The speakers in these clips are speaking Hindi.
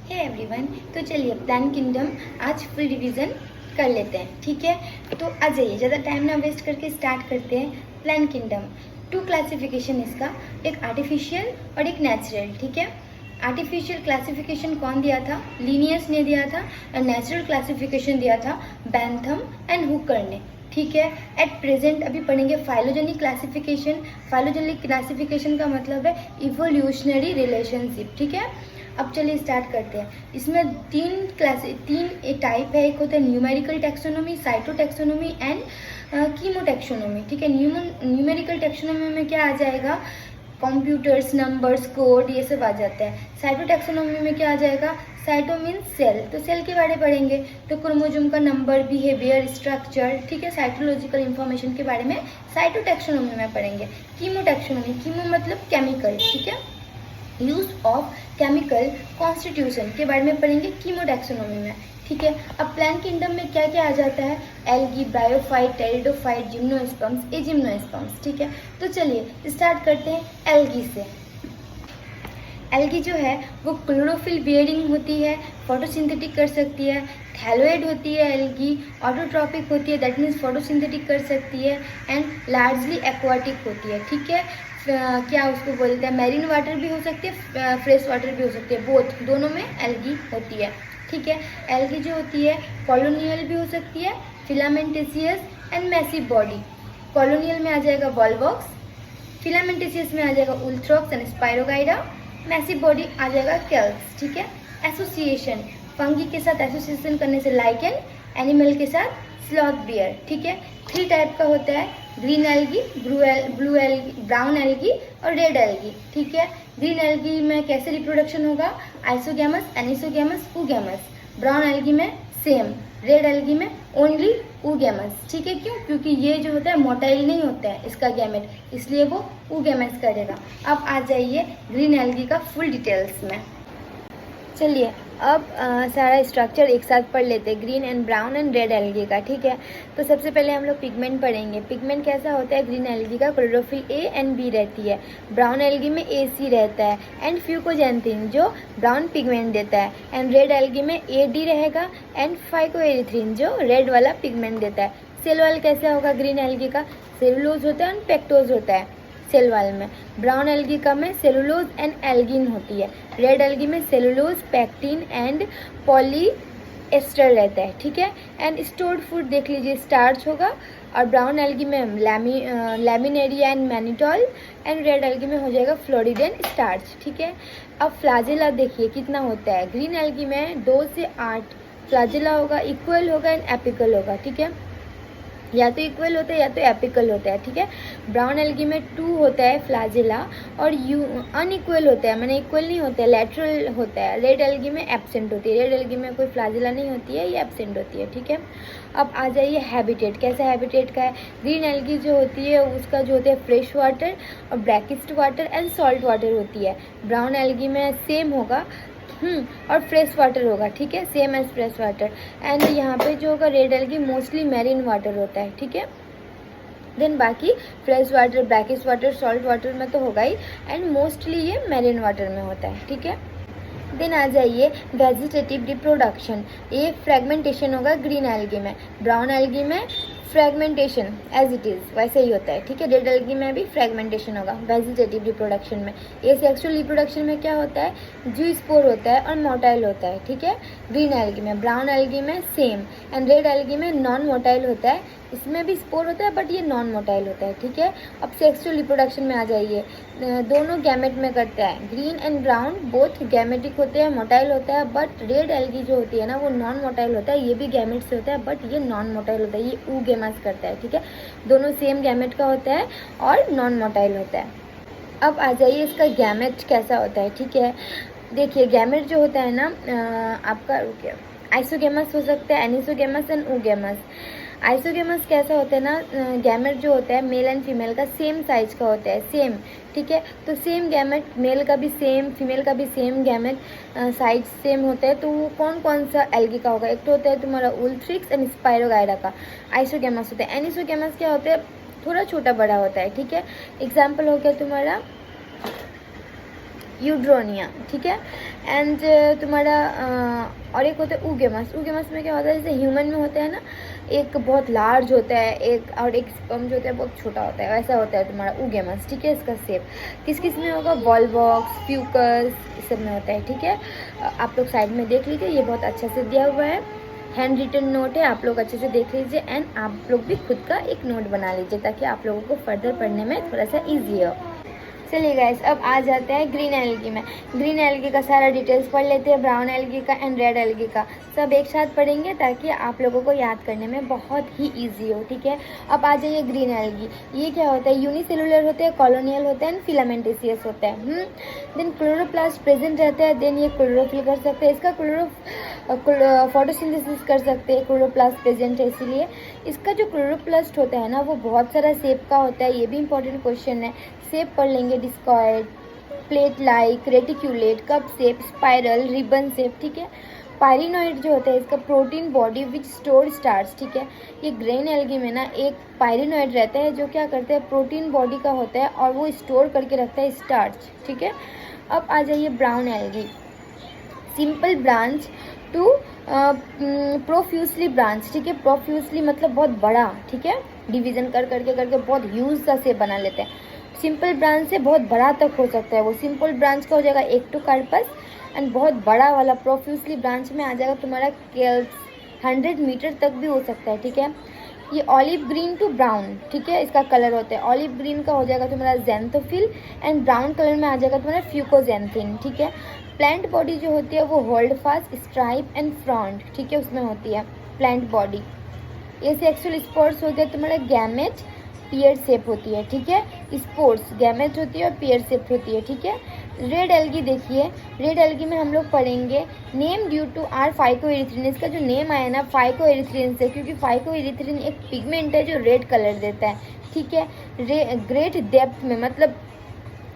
हे एवरीवन, तो चलिए प्लान किंगडम आज फुल रिवीजन कर लेते हैं। ठीक है, तो आ जाइए, ज़्यादा टाइम ना वेस्ट करके स्टार्ट करते हैं। प्लान किंगडम टू क्लासिफिकेशन इसका, एक आर्टिफिशियल और एक नेचुरल। ठीक है, आर्टिफिशियल क्लासिफिकेशन कौन दिया था? लिनियस ने दिया था। और नेचुरल क्लासिफिकेशन दिया था बैंथम एंड हुकर ने। ठीक है, एट प्रेजेंट अभी पढ़ेंगे फाइलोजेनिक क्लासिफिकेशन। फाइलोजेनिक क्लासिफिकेशन का मतलब है इवोल्यूशनरी रिलेशनशिप। ठीक है, अब चलिए स्टार्ट करते हैं। इसमें तीन टाइप है। एक होता है numerical taxonomy, cyto taxonomy and chemo taxonomy. ठीक है, न्यूमेरिकल टेक्सोनोमी में क्या आ जाएगा? कंप्यूटर्स, नंबर्स, कोड, ये सब आ जाता है। साइटो टेक्सोनोमी में क्या आ जाएगा? साइटो मीन्स सेल, तो सेल के बारे में पढ़ेंगे। तो क्रोमोजोम का नंबर, बिहेवियर, स्ट्रक्चर, ठीक है, साइटोलॉजिकल इंफॉर्मेशन के बारे में साइटो टेक्सोनोमी में पढ़ेंगे। कीमो टेक्सोनोमी, कीमो मतलब केमिकल, ठीक है, यूज ऑफ केमिकल कॉन्स्टिट्यूशन के बारे में पढ़ेंगे कीमो टेक्सोनोमी में। ठीक है, अब प्लांट किंगडम में क्या क्या आ जाता है? Algae, bryophyte, pteridophyte, gymnosperms, angiosperms. ठीक है, तो चलिए स्टार्ट करते हैं एल्गी से। एल्गी जो है वो क्लोरोफिल बियरिंग होती है, फोटोसिंथेटिक कर सकती है, थैलोइड होती है एल्गी, ऑटोट्रॉपिक होती है, दैट मीन्स फोटोसिंथेटिक कर सकती है, एंड लार्जली एक्वाटिक होती है। ठीक है, क्या उसको बोलते हैं, मैरीन वाटर भी हो सकती है, फ्रेश वाटर भी हो सकती है, बोथ, दोनों में एल्गी होती है। ठीक है, एल्गी जो होती है कॉलोनियल भी हो सकती है, फिलामेंटेसियस एंड मैसिव बॉडी। कॉलोनियल में आ जाएगा वॉल्वॉक्स, फिलामेंटेसियस में आ जाएगा उल्थ्रोक्स एंड स्पायरोगाइडा, मैसिव बॉडी आ जाएगा केल्स। ठीक है, एसोसिएशन, फंगी के साथ एसोसिएशन करने से लाइकेन, एनिमल के साथ स्लॉथ बियर। ठीक है, 3 टाइप का होता है, green algae, blue algae, brown algae और रेड एल्गी। ठीक है, ग्रीन एल्गी में कैसे रिप्रोडक्शन होगा? Isogamous, anisogamous, oogamous. Brown algae में सेम, रेड एल्गी में ओनली ऊगैमस। ठीक है, क्यों? क्योंकि ये जो होता है मोटाइल नहीं होता है इसका गैमेट, इसलिए वो ऊगैमस करेगा। अब आ जाइए ग्रीन एल्गी का फुल डिटेल्स में। चलिए अब सारा स्ट्रक्चर एक साथ पढ़ लेते हैं, green and brown and red algae का। ठीक है, तो सबसे पहले हम लोग पिगमेंट पढ़ेंगे। पिगमेंट कैसा होता है? ग्रीन एल्गी का क्लोरोफिल ए एंड बी रहती है, ब्राउन एल्गी में ए सी रहता है, एंड फ्यूकोजेंथिन जो ब्राउन पिगमेंट देता है, एंड रेड एल्गी में ए डी रहेगा, एंड फाइकोएरिथ्रिन जो रेड वाला पिगमेंट देता है। सेल वॉल कैसा होगा ग्रीन एल्गी का? सेलुलोज होता है एंड पेक्टोज होता है सेल वाल में। ब्राउन एल्गी का में सेलुलोज एंड एल्गिन होती है। रेड एल्गी में सेलुलोज, पैक्टिन एंड पॉलीएस्टर रहता है। ठीक है, एंड स्टोर्ड फूड देख लीजिए, स्टार्च होगा। और ब्राउन एल्गी में laminaria and mannitol, and red algae में हो जाएगा फ्लोरिडेन स्टार्च। ठीक है, अब फ्लाजेला देखिए कितना होता है। ग्रीन एल्गी में 2 से 8 फ्लाजेला होगा, इक्वल होगा एंड एपिकल होगा। ठीक है, या तो इक्वल होता है या तो एपिकल होता है। ठीक है, ब्राउन एल्गी में 2 होता है फ्लाजेला और अनइक्वल होता है, मैंने इक्वल नहीं होता है, लेटरल होता है। रेड एल्गी में एब्सेंट होती है, रेड एल्गी में कोई फ्लाजेला नहीं होती है, ये एब्सेंट होती है। ठीक है, अब आ जाइए हैबिटेट, कैसा हैबिटेट का है? ग्रीन एल्गी जो होती है उसका जो होता है फ्रेश वाटर और ब्रैकिस्ट वाटर एंड सॉल्ट वाटर होती है। ब्राउन एल्गी में सेम होगा और फ्रेश वाटर होगा। ठीक है, same as fresh water. And यहाँ पे जो होगा red algae mostly marine water होता है। ठीक है, देन बाकी fresh water, brackish water, salt water में तो होगा ही, एंड मोस्टली ये मैरीन वाटर में होता है। ठीक है, देन आ जाइए वेजिटेटिव रिप्रोडक्शन, ये फ्रेगमेंटेशन होगा ग्रीन एल्गी में। ब्राउन एल्गी में फ्रेगमेंटेशन एज इट इज़ वैसे ही होता है। ठीक है, रेड एल्गी में भी फ्रेगमेंटेशन होगा वेजिटेटिव रिप्रोडक्शन में। ये सेक्सुअल रिप्रोडक्शन में क्या होता है? जूस्पोर होता है और मोटाइल होता है। ठीक है, ग्रीन एल्गी में। ब्राउन एल्गी में सेम, एंड रेड एल्गी में नॉन मोटाइल होता है, इसमें भी स्पोर होता है बट ये नॉन मोटाइल होता है। ठीक है, अब सेक्सुअल रिप्रोडक्शन में आ जाइए, दोनों गैमेट में करते हैं। Green and brown both gametic होते हैं, मोटाइल होता है, बट रेड एल्गी जो होती है ना वो नॉन मोटाइल होता है, ये भी गैमेट से होता है बट ये नॉन मोटाइल होता है, ये ऊगेमस करता है। ठीक है, दोनों सेम गैमेट का होता है और नॉन मोटाइल होता है। अब आ जाइए इसका गैमेट कैसा होता है। ठीक है, देखिए गैमेट जो होता है ना आपका आइसोगेमस हो सकता है, एनिसोगेमस एंड ऊगेमस। आइसोगेमस कैसा होता है ना, गैमेट जो होता है मेल एंड फीमेल का सेम साइज का होता है, सेम। ठीक है, तो सेम गैमेट, मेल का भी सेम, फीमेल का भी सेम गैमेट, साइज सेम होता है, तो वो कौन कौन सा एल्गी का होगा? एक तो होता है तुम्हारा उल्थ्रिक्स एंड स्पायरोगाइडा का आइसोगेमस होता है। एनिसोगेमस क्या होता है? थोड़ा छोटा बड़ा होता है। ठीक है, एग्जाम्पल हो गया तुम्हारा यूड्रोनिया, ठीक है। एंड तुम्हारा और एक होता है ऊगेमस। ऊगेमस में क्या होता है, जैसे ह्यूमन में होता है ना, एक बहुत लार्ज होता है एक, और एक स्पर्म जो होता है बहुत छोटा होता है, वैसा होता है तुम्हारा ऊगेमस, ठीक है। इसका शेप किस किस में होगा, वॉल्वॉक्स, फ्यूकस, इस सब में होता है, ठीक है। आप लोग साइड में देख लीजिए, ये बहुत अच्छा से दिया हुआ है, हैंड रिटन नोट है, आप लोग अच्छे से देख लीजिए। एंड आप लोग भी खुद का एक नोट बना लीजिए ताकि आप लोगों को फर्दर पढ़ने में थोड़ा सा ईजी हो। चलिए गाइस, अब आ जाते हैं ग्रीन एल्गी में। ग्रीन एल्गी का सारा डिटेल्स पढ़ लेते हैं, ब्राउन एल्गी का एंड रेड एल्गी का, सब एक साथ पढ़ेंगे ताकि आप लोगों को याद करने में बहुत ही इजी हो, ठीक है। अब आ जाइए ग्रीन एल्गी। ये क्या होता है, यूनिसेलुलर होते हैं, कॉलोनियल होते हैं, फिलामेंटेसियस होते हैं। देन क्लोरोप्लास्ट प्रेजेंट रहता है, देन ये क्लोरोफिल कर सकते हैं, इसका फोटोसिंथेसिस कर सकते हैं, क्लोरोप्लास्ट प्रेजेंट है इसीलिए। इसका जो क्लोरोप्लास्ट होता है ना, वो बहुत सारा शेप का होता है, ये भी इंपॉर्टेंट क्वेश्चन है। शेप पढ़ लेंगे, discoid, plate like, reticulate, cup shape, spiral, ribbon shape, ठीक है। पायरिनोइड जो होता है, इसका protein body which store starch, ठीक है। ये ग्रीन एल्गी में ना एक पायरिनोइड रहता है जो क्या करता है, प्रोटीन बॉडी का होता है और वो स्टोर करके रखता है स्टार्च, ठीक है। अब आ जाइए brown algae. Simple branch to profusely branch, ठीक है। प्रोफ्यूसली मतलब बहुत बड़ा, ठीक है, डिवीजन करके बहुत ह्यूज सा शेप बना लेते हैं। सिंपल ब्रांच से बहुत बड़ा तक हो सकता है वो। सिंपल ब्रांच का हो जाएगा एक्टोकार्पस, एंड बहुत बड़ा वाला प्रोफ्यूसली ब्रांच में आ जाएगा तुम्हारा केल्स, 100 मीटर तक भी हो सकता है, ठीक है। ये ऑलिव ग्रीन टू ब्राउन, ठीक है, इसका कलर होता है। ऑलिव ग्रीन का हो जाएगा तुम्हारा ज़ैंथोफिल, एंड ब्राउन कलर में आ जाएगा तुम्हारा फ्यूकोजेंथिन, ठीक है। प्लांट बॉडी जो होती है वो hold fast, stripe and front, ठीक है, उसमें होती है प्लांट बॉडी। ये सेक्सुअल स्पोर्ट्स हो गया तुम्हारा गैमेट, पियर शेप होती है, ठीक है। स्पोर्ट्स गैमेट होती है और पियर शेप होती है, ठीक है। रेड एल्गी देखिए, रेड एल्गी में हम लोग पढ़ेंगे name due to are phycoerythrin. इसका जो नेम आया ना फाइकोएरिथ्रिन से, क्योंकि फाइकोएरिथ्रिन एक पिगमेंट है जो रेड कलर देता है, ठीक है। ग्रेट डेप्थ में मतलब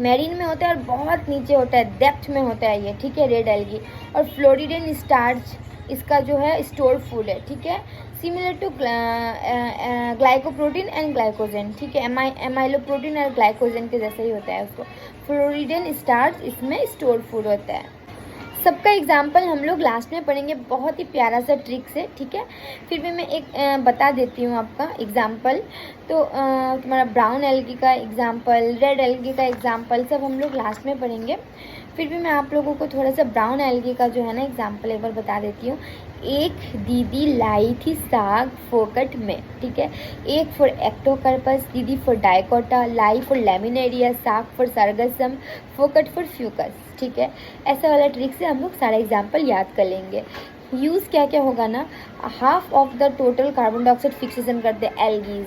मैरीन में होता है और बहुत नीचे होता है, डेप्थ में होता है ये, ठीक है, रेड एल्गी। और फ्लोरिडेन स्टार्च इसका जो है स्टोर फूड है, ठीक है। Similar to glycoprotein and glycogen, ठीक है, एमाइलोप्रोटीन और ग्लाइकोजन के जैसा ही होता है उसको। फ्लोरिडेन स्टार्च इसमें स्टोर फूड होता है। सबका एग्जाम्पल हम लोग लास्ट में पढ़ेंगे, बहुत ही प्यारा सा ट्रिक से, ठीक है। फिर भी मैं एक बता देती हूँ आपका एग्जाम्पल। तो तुम्हारा ब्राउन एल्गी का एग्जाम्पल, रेड एल्गी का एग्जाम्पल सब हम लोग लास्ट में पढ़ेंगे। फिर भी मैं आप लोगों को थोड़ा सा ब्राउन एल्गी का जो है ना एग्जाम्पल एक बार बता देती हूँ। एक दीदी लाई थी साग फोकट में, ठीक है। एक फॉर एक्टोकर्पस, दीदी फॉर डाइकोटा, लाई फॉर लैमिनेरिया, साग फॉर सरगसम, फोकट फॉर फ्यूकस, ठीक है। ऐसा वाला ट्रिक से हम लोग सारा एग्जाम्पल याद कर लेंगे। यूज़ क्या क्या होगा ना, half of the total carbon dioxide fixation करते हैं algae.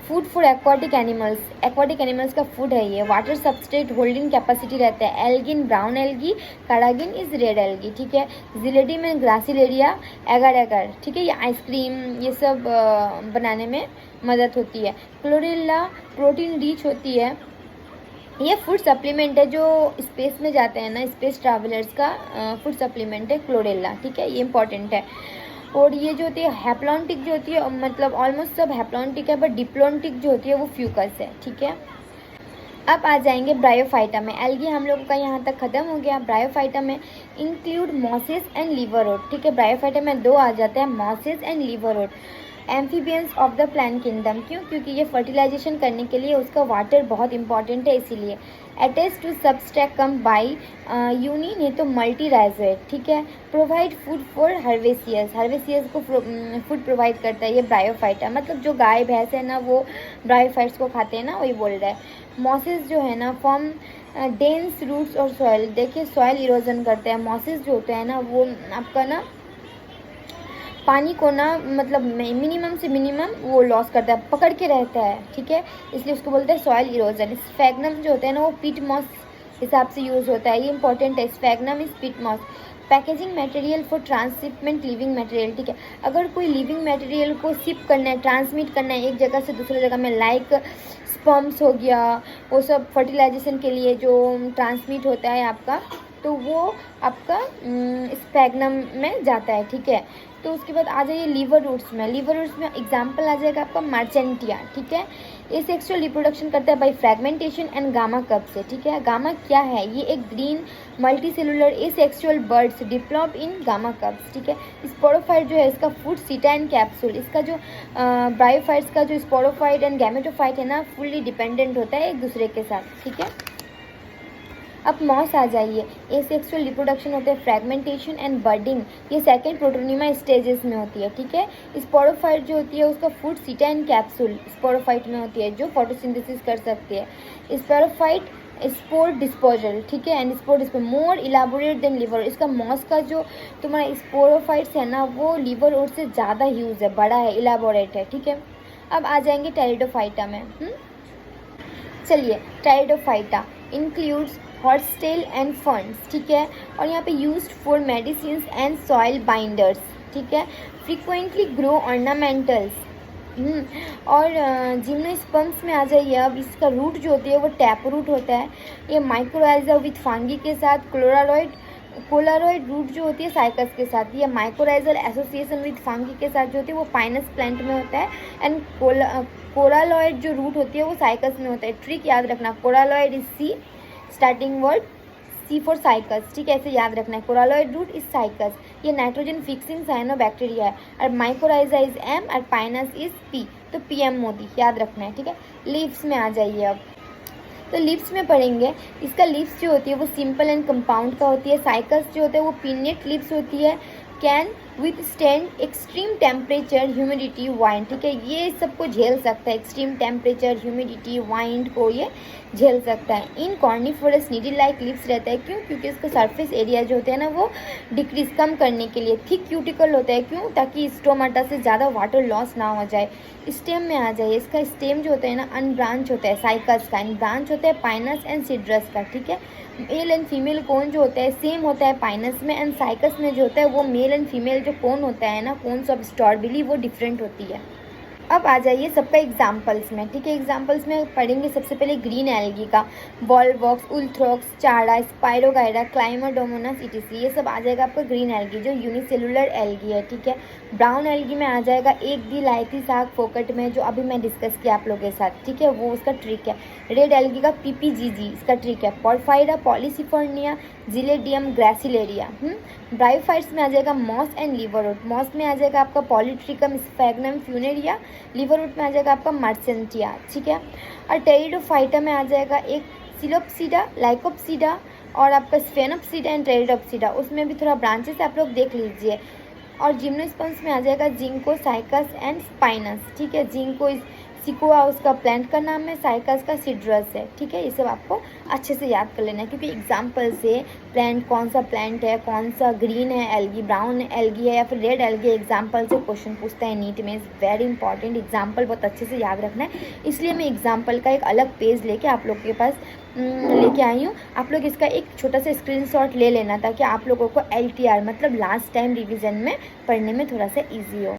Food for aquatic animals, aquatic animals का फूड है ये। वाटर सबस्ट्रेट होल्डिंग कैपेसिटी रहता है, algin brown algae, carrageenan is red algae, ठीक है। जिलेडी में ग्रासिलेरिया, एगर एगर, ठीक है, ये आइसक्रीम ये सब बनाने में मदद होती है। क्लोरेला प्रोटीन रिच होती है, ये फूड सप्लीमेंट है जो स्पेस में जाते हैं ना, स्पेस ट्रैवलर्स का फूड सप्लीमेंट है क्लोरेला, ठीक है, ये इंपॉर्टेंट है। और ये जो होती है हैप्लॉन्टिक जो होती है, मतलब ऑलमोस्ट सब हैप्लॉन्टिक है, बट डिप्लॉन्टिक जो होती है वो फ्यूकस है, ठीक है। अब आ जाएंगे ब्रायोफाइटा में। एल्गी हम लोगों का यहाँ तक खत्म हो गया। ब्रायोफाइटा में इंक्लूड मॉसेस एंड लिवरवुड, ठीक है। ब्रायोफाइटा में दो आ जाते हैं, mosses and liverwort. Amphibians of the plant kingdom, क्यों, क्योंकि ये फर्टिलाइजेशन करने के लिए उसका वाटर बहुत इंपॉर्टेंट है इसीलिए। अटैच टू सबस्ट्रैकम बाई यूनी, नहीं तो मल्टी राइजोइड, ठीक है। प्रोवाइड फूड फॉर हर्वेसियस, हर्वेसियस को फूड प्रोवाइड करता है ये ब्रायोफाइटा, मतलब जो गाय भैंस है ना वो ब्रायोफाइट्स को खाते हैं ना, वही बोल रहा है। मॉसेस जो है ना फॉर्म डेंस रूट्स और सॉइल, देखिए सॉइल इरोजन करते हैं। मॉसेस जो होते हैं ना वो आपका ना पानी को ना मतलब मिनिमम से मिनिमम वो लॉस करता है, पकड़ के रहता है, ठीक है, इसलिए उसको बोलते हैं सॉइल इरोजन। स्फैग्नम जो होता है ना वो पीट मॉस हिसाब से यूज़ होता है, ये इंपॉर्टेंट है। Sphagnum is peat moss. Packaging material for transshipment living material, ठीक है। अगर कोई लिविंग मटेरियल को शिप करना है, ट्रांसमिट करना है एक जगह से दूसरी जगह में, लाइक स्पर्म्स हो गया, वो सब फर्टिलाइजेशन के लिए जो ट्रांसमिट होता है आपका, तो वो आपका स्पैग्नम में जाता है, ठीक है। तो उसके बाद आ जाइए लीवर रूट्स में। लीवर रूट्स में एग्जाम्पल आ जाएगा आपका मर्चेंटिया, ठीक है। ये सेक्सुअल रिप्रोडक्शन करता है by fragmentation and gemma cup से, ठीक है। गामा क्या है? ये एक green multicellular asexual buds develop in gemma cups, ठीक है। स्पोरोफाइट जो है इसका फूड सीटा एंड कैप्सूल, इसका जो ब्रायोफाइट्स का जो स्पोरोफाइट एंड गैमेटोफाइट है ना, फुल्ली डिपेंडेंट होता है एक दूसरे के साथ, ठीक है। अब मॉस आ जाइए। एसेक्सुअल रिप्रोडक्शन होता है फ्रैगमेंटेशन एंड बर्डिंग, ये सेकेंड प्रोटोनिमा स्टेजेस में होती है, ठीक है। स्पोरोफाइट जो होती है उसका फूड सीटा एंड कैप्सूल स्पोरोफाइट में होती है जो फोटोसिंथेसिस कर सकती है। स्पोरोफाइट स्पोर डिस्पोजल, ठीक है, and spore dispersal more elaborate than liver. इसका मॉस का जो तुम्हारा स्पोरोफाइट्स है ना, वो लिवर और से ज़्यादा ह्यूज है, बड़ा है, इलाबोरेट है, ठीक है। अब आ जाएंगे टेरिडोफाइटा में। चलिए, pteridophyta includes horsetail and ferns, ठीक है। और यहाँ पे used for medicine and soil binders, ठीक है। Frequently grow ornamentals. और जिम्नोस्पर्म्स में आ जाइए। अब इसका रूट जो होती है वो टैप रूट होता है। ये माइक्रोराइजा विथ फांगी के साथ कोलारॉइड रूट जो होती है साइकस के साथ। ये माइक्रोराइजल एसोसिएशन विथ फांगी के साथ जो होती है वो पाइनस प्लांट में होता है। एंड कोरालॉइड जो रूट होती है वो साइकस में होता है। ट्रिक याद रखना, coralloid is C starting word, C for cycas, ठीक है, ऐसे याद रखना है। Coralloid root is cycas. ये नाइट्रोजन फिक्सिंग साइनोबैक्टीरिया है। और माइक्रोराइजा इज एम और पाइनस इज पी, तो पीएम मोदी याद रखना है, ठीक है। लीव्स में आ जाइए। अब तो लीव्स में पढ़ेंगे। इसका लीव्स जो होती है वो सिंपल एंड कंपाउंड का होती है। साइकस जो होता है वो पिन्नेट लीव्स होती है। Can withstand extreme temperature, humidity, wind, ठीक है। ये सबको झेल सकता है, एक्सट्रीम टेम्परेचर, ह्यूमिडिटी, वाइंड को ये झेल सकता है। इन कॉर्निफोरस नीडल लाइक लीव्स रहता है, क्यों? क्योंकि इसका सरफेस एरिया जो होता है ना वो डिक्रीज कम करने के लिए। थिक क्यूटिकल होता है, क्यों? ताकि स्टोमाटा से ज़्यादा वाटर लॉस ना हो जाए। स्टेम में आ जाइए। इसका स्टेम जो होता है ना अनब्रांच होता है साइकस का, एंड ब्रांच होता है पाइनस एंड सिड्रस का, ठीक है। मेल एंड फीमेल कोन जो होता है सेम होता है पाइनस में, एंड साइकस में जो होता है वो मेल एंड फीमेल जो कोन होता है ना, कोन्स ऑफ स्ट्रॉबेरी, वो डिफरेंट होती है। अब आ जाइए सबका एग्जाम्पल्स में, ठीक है। एग्जाम्पल्स में पढ़ेंगे सबसे पहले ग्रीन एल्गी का, बॉलवॉक्स, उल्थ्रोक्स, चारा, स्पायरोगाइरा, क्लाइमाडोमोनास इटीसी, ये सब आ जाएगा आपका ग्रीन एल्गी जो यूनिसेलुलर एल्गी है, ठीक है। ब्राउन एल्गी में आ जाएगा एक दी लाइथी साग फोकट में, जो अभी मैं डिस्कस किया आप लोगों के साथ, ठीक है, वो उसका ट्रिक है। रेड एल्गी का पीपीजीजी, इसका ट्रिक है। पॉर्फाइरा, पॉलीसिफोर्निया, जिलेडियम, ग्रासिलेरिया। ब्रायोफाइट्स में आ जाएगा मॉस एंड लीवरवुड। मॉस में आ जाएगा आपका पॉलीट्रिकम स्फैग्नम फ्यूनेरिया। लीवरवुड में आ जाएगा आपका मर्चेंटिया, ठीक है। और टेरिडोफाइटा में आ जाएगा एक सिलोप्सिडा, लाइकोप्सिडा और आपका स्फेनोप्सिडा एंड टेरिडोप्सिडा, उसमें भी थोड़ा ब्रांचेस आप लोग देख लीजिए। और जिम्नोस्पर्म्स में आ जाएगा जिंको, साइकस एंड स्पाइनस, ठीक है। जिंको सिकोआ उसका प्लांट का नाम है, साइकस का सिड्रस है, ठीक है। ये सब आपको अच्छे से याद कर लेना है, क्योंकि एग्जाम्पल से प्लांट कौन सा प्लांट है, कौन सा ग्रीन है एल्गी, ब्राउन एल्गी है या फिर रेड एल्गी, एग्जाम्पल से क्वेश्चन पूछता है नीट में। इज़ वेरी इंपॉर्टेंट, एग्जाम्पल बहुत अच्छे से याद रखना है। इसलिए मैं एग्जाम्पल का एक अलग पेज लेके आप लोग के पास लेके आई हूँ। आप लोग इसका एक छोटा सा स्क्रीनशॉट ले लेना, ताकि आप लोगों को LTR मतलब लास्ट टाइम रिविज़न में पढ़ने में थोड़ा सा ईजी हो।